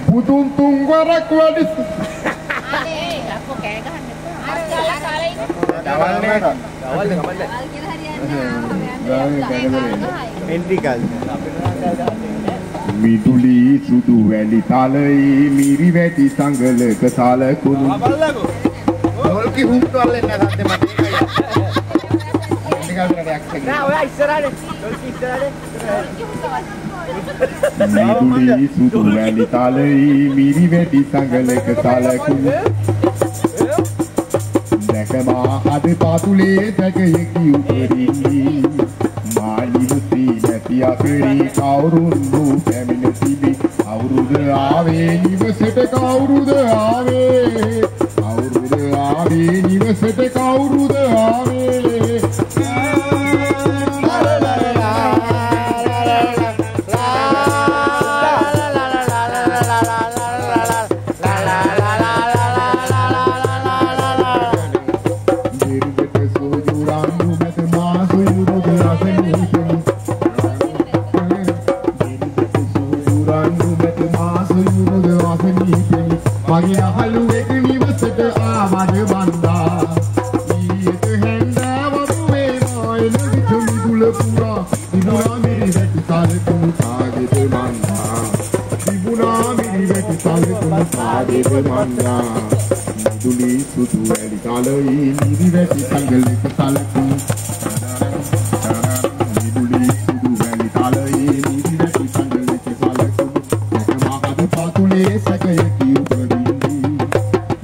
පුතුන් තුන්වරක් වැඩි මිදුලි සුදු වැලි තලයි මිරි වැටි සංගලක සලකුණු ඔල්කි හුට් වල්ලෙන් නැත්නම් මට ඒකයි නෑ ඔය ඉස්සරහට ඔල්කි ඉස්සරහට මිදුලි සුදු වැලි තලයි මිරි වැටි සංගලක සලකුණු දැකමා අද පාතුලේ දැකයකි උපරින්නේ මාලිමුති නැති අකරි කවුරුන් වූ පැමිණ තිබි අවුරුද ආවේ නිවසට කවුරුද ආවේ අවුරුද ආවේ නිවසට කවුරුද ආවේ මිදුලි සුදු වැලි තලයි මිරි වැටි සංගලක සලකුණු මිදුලි සුදු වැලි තලයි මිරි වැටි සංගලක සලකුණු මහද පාතුලේ සැකයකි උපරින්නේ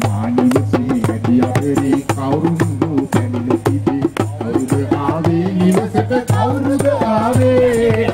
මානිවසි ඇති අපරි කවුරුන් වූ පැමිණ සිටි අවුරුද ආවේ නිවසට කවුරුද ආවේ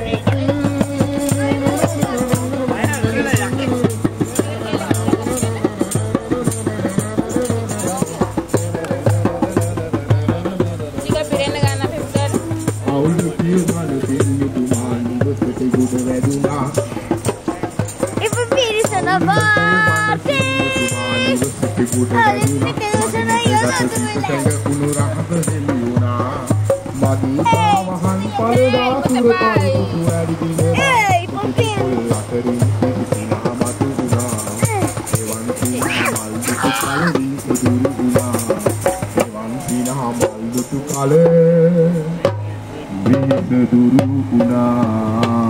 Duru Una